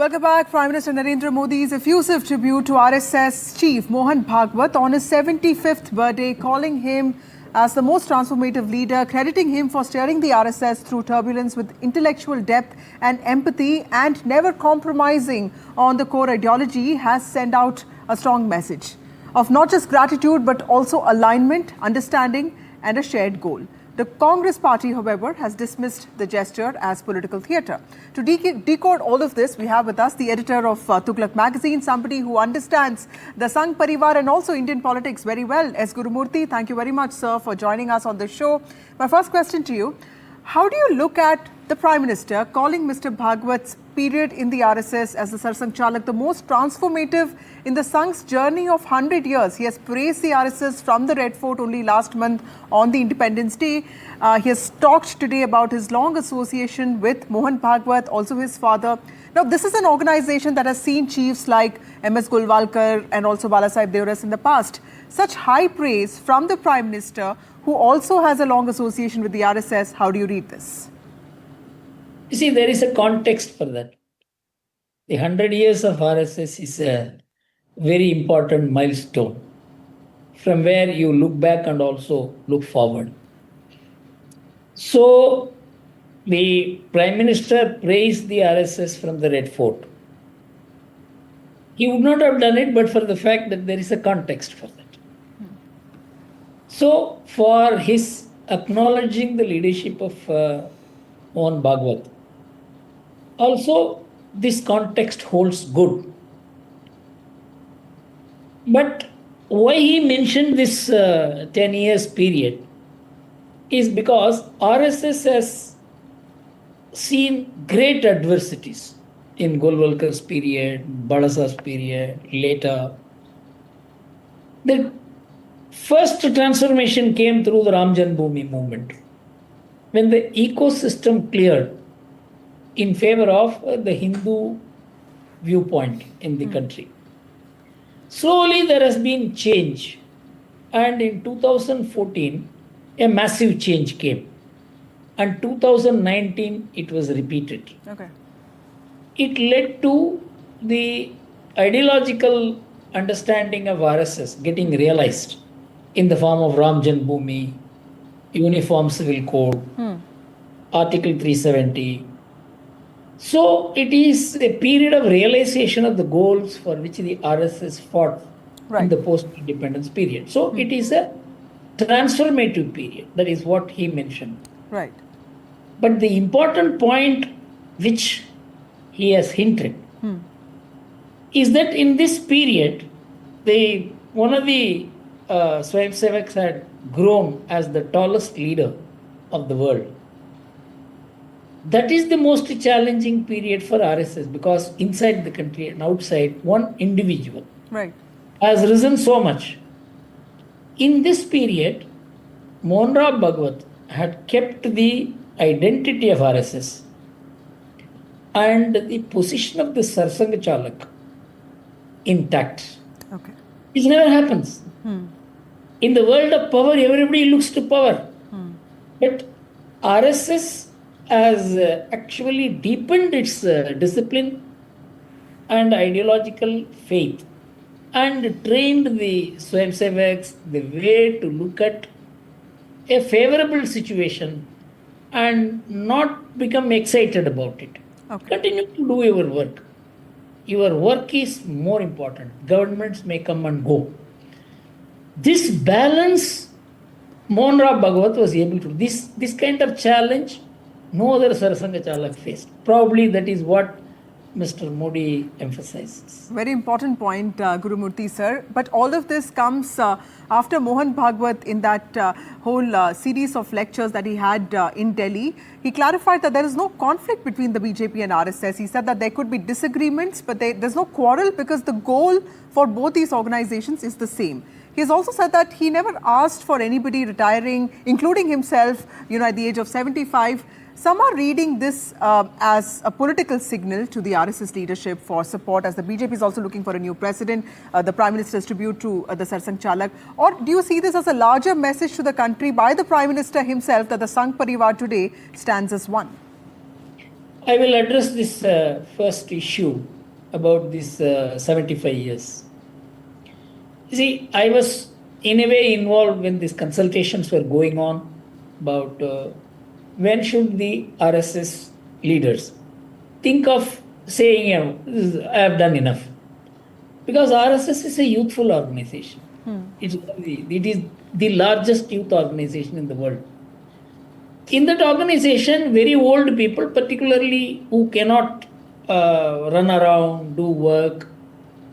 Welcome back. Prime Minister Narendra Modi's effusive tribute to RSS chief Mohan Bhagwat on his 75th birthday, calling him as the most transformative leader, crediting him for steering the RSS through turbulence with intellectual depth and empathy and never compromising on the core ideology, has sent out a strong message of not just gratitude but also alignment, understanding and a shared goal. The Congress party, however, has dismissed the gesture as political theatre. To decode all of this, we have with us the editor of Thuglak magazine, somebody who understands the Sangh Parivar and also Indian politics very well, S Gurumurthy. Thank you very much, sir, for joining us on the show. My first question to you, how do you look at the Prime Minister calling Mr. Bhagwat's period in the RSS as the Sarsang Chalak the most transformative in the Sangh's journey of 100 years? He has praised the RSS from the Red Fort only last month on the Independence Day. He has talked today about his long association with Mohan Bhagwat, also his father. Now, this is an organization that has seen chiefs like M.S. Golwalkar and also Balasaheb Deoras in the past. Such high praise from the Prime Minister, who also has a long association with the RSS. How do you read this? You see, there is a context for that. The 100 years of RSS is a very important milestone from where you look back and also look forward. So, the Prime Minister praised the RSS from the Red Fort. He would not have done it but for the fact that there is a context for that. So, for his acknowledging the leadership of Mohan Bhagwat, also this context holds good. But why he mentioned this 10 years period is because RSS has seen great adversities in Golwalkar's period, Balasaheb's period, later. The first transformation came through the Ram Janmabhoomi movement, when the ecosystem cleared in favor of the Hindu viewpoint in the country. Slowly there has been change, and in 2014 a massive change came, and 2019 it was repeated. Okay. It led to the ideological understanding of RSS getting realized in the form of Ram Janmabhoomi, Uniform Civil Code, Article 370. So it is a period of realization of the goals for which the RSS fought in the post-independence period. So it is a transformative period. That is what he mentioned. Right. But the important point which he has hinted is that in this period, one of the Swayamsevaks had grown as the tallest leader of the world. That is the most challenging period for RSS, because inside the country and outside, one individual has risen so much. In this period, Mohan Bhagwat had kept the identity of RSS and the position of the Sarsang Chalak intact. Okay. This never happens. In the world of power, everybody looks to power. But RSS has actually deepened its discipline and ideological faith and trained the Swayamsevaks the way to look at a favorable situation and not become excited about it. Continue to do your work. Your work is more important. Governments may come and go. This balance, Mohan Bhagwat was able to. This kind of challenge, no other Sarsang Chalak faced. Probably that is what Mr. Modi emphasizes. Very important point, Gurumurthy sir. But all of this comes after Mohan Bhagwat, in that whole series of lectures that he had in Delhi. He clarified that there is no conflict between the BJP and RSS. He said that there could be disagreements, but there's no quarrel because the goal for both these organizations is the same. He has also said that he never asked for anybody retiring, including himself, at the age of 75. Some are reading this as a political signal to the RSS leadership for support, as the BJP is also looking for a new president, the Prime Minister's tribute to the Sarsang Chalak. Or do you see this as a larger message to the country by the Prime Minister himself that the Sangh Parivar today stands as one? I will address this first issue about this 75 years. You see, I was in a way involved when these consultations were going on about when should the RSS leaders think of saying, I have done enough. Because RSS is a youthful organization. It is the largest youth organization in the world. In that organization, very old people, particularly who cannot run around, do work.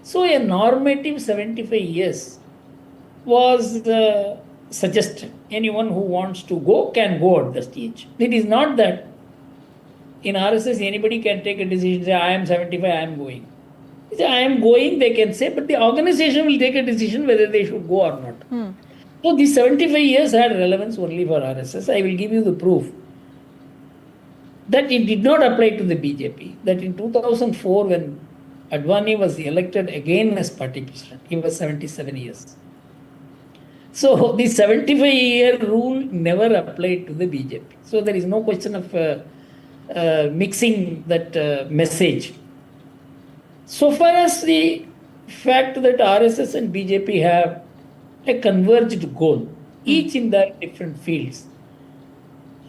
So a normative 75 years was suggested. Anyone who wants to go can go at the stage. It is not that in RSS anybody can take a decision, say, I am 75, I am going. Say, I am going, they can say, but the organization will take a decision whether they should go or not. So these 75 years had relevance only for RSS. I will give you the proof that it did not apply to the BJP. That in 2004, when Advani was elected again as party president, he was 77 years. So the 75-year rule never applied to the BJP. So there is no question of mixing that message. So far as the fact that RSS and BJP have a converged goal, each in their different fields,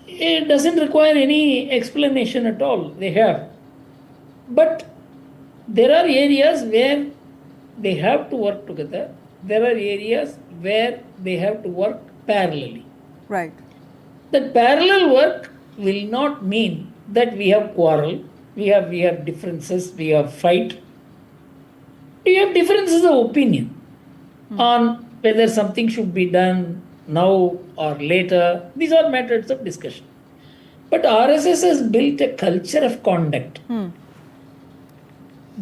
it doesn't require any explanation at all. They have. But there are areas where they have to work together. There are areas where they have to work parallelly. Right. That parallel work will not mean that we have quarrel, we have differences, we have fight. We have differences of opinion on whether something should be done now or later. These are matters of discussion. But RSS has built a culture of conduct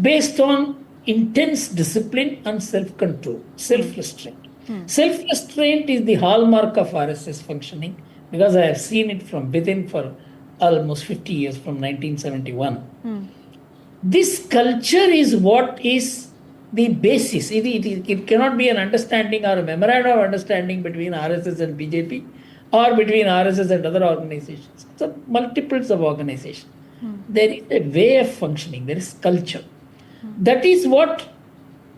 based on intense discipline and self-control, self-restraint. Self-restraint is the hallmark of RSS functioning because I have seen it from within for almost 50 years, from 1971. This culture is what is the basis. It cannot be an understanding or a memorandum of understanding between RSS and BJP or between RSS and other organizations. So multiples of organizations. There is a way of functioning. There is culture. That is what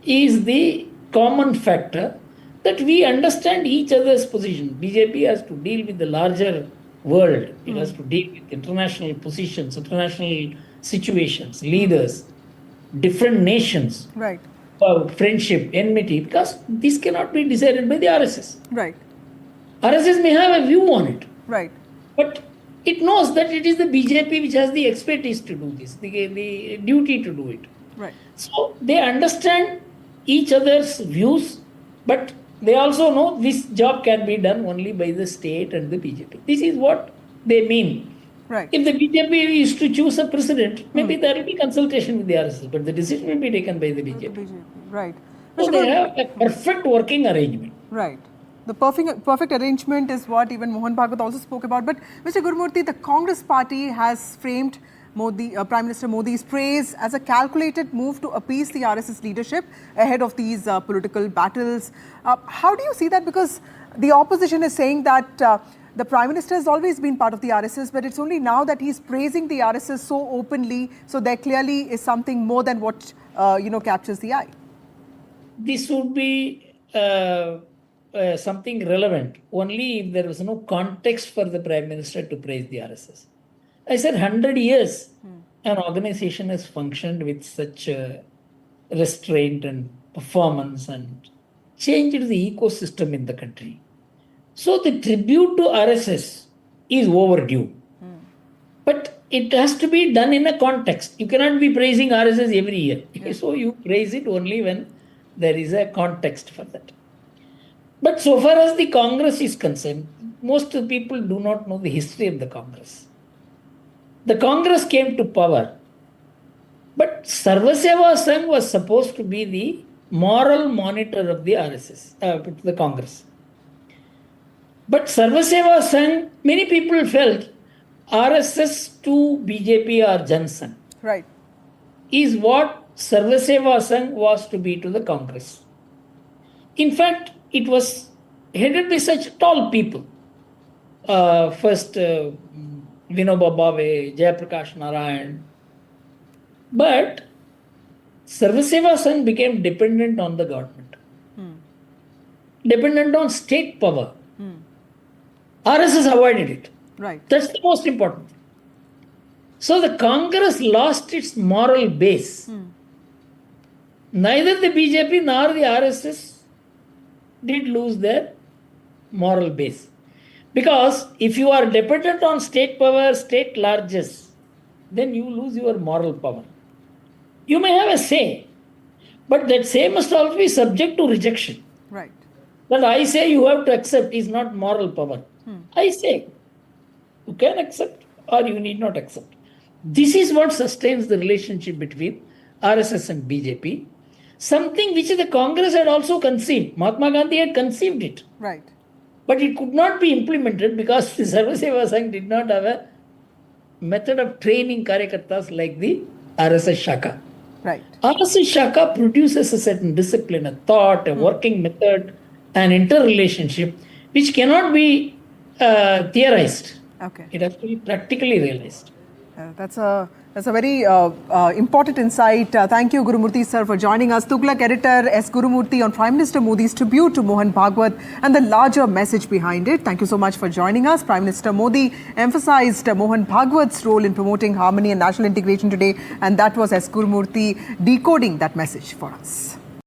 is the common factor, that we understand each other's position. BJP has to deal with the larger world. It has to deal with international positions, international situations, leaders, different nations. Right. Friendship, enmity, because this cannot be decided by the RSS. Right. RSS may have a view on it. Right. But it knows that it is the BJP which has the expertise to do this, the duty to do it. Right. So they understand each other's views, but they also know this job can be done only by the state and the BJP. This is what they mean. Right. If the BJP is to choose a president, maybe there will be consultation with the RSS, but the decision will be taken by the BJP. Right. So they have a perfect working arrangement. Right. The perfect arrangement is what even Mohan Bhagwat also spoke about. But Mr. Gurumurthy, the Congress party has framed Prime Minister Modi's praise as a calculated move to appease the RSS leadership ahead of these political battles. How do you see that? Because the opposition is saying that the Prime Minister has always been part of the RSS, but it's only now that he's praising the RSS so openly. So there clearly is something more than what captures the eye. This would be something relevant only if there was no context for the Prime Minister to praise the RSS. I said 100 years an organization has functioned with such restraint and performance and changed the ecosystem in the country. So the tribute to RSS is overdue. But it has to be done in a context. You cannot be praising RSS every year. Yeah. So you praise it only when there is a context for that. But so far as the Congress is concerned, most people do not know the history of the Congress. The Congress came to power, but Sarva Seva Sangh was supposed to be the moral monitor of the RSS, the Congress. But Sarva Seva Sangh, many people felt RSS to BJP or Jan Sangh. Right. Is what Sarva Seva Sangh was to be to the Congress. In fact, it was headed by such tall people. First, Vinoba Bhave, Jayaprakash Narayan. But Sarva Seva Sangh became dependent on the government, dependent on state power. RSS avoided it. Right. That's the most important thing. So the Congress lost its moral base. Neither the BJP nor the RSS did lose their moral base. Because if you are dependent on state power, state largesse, then you lose your moral power. You may have a say, but that say must also be subject to rejection. Right. That I say you have to accept is not moral power. I say you can accept or you need not accept. This is what sustains the relationship between RSS and BJP. Something which the Congress had also conceived. Mahatma Gandhi had conceived it. Right. But it could not be implemented because the Sarva Seva Sangh did not have a method of training Karyakartas like the RSS Shaka. Right. RSS Shaka produces a certain discipline, a thought, a working method, an interrelationship which cannot be theorized. Okay. It has to be practically realized. That's a very important insight. Thank you, Gurumurthy sir, for joining us. Thuglak editor S Gurumurthy on Prime Minister Modi's tribute to Mohan Bhagwat and the larger message behind it. Thank you so much for joining us. Prime Minister Modi emphasized Mohan Bhagwat's role in promoting harmony and national integration today, and that was S Gurumurthy decoding that message for us.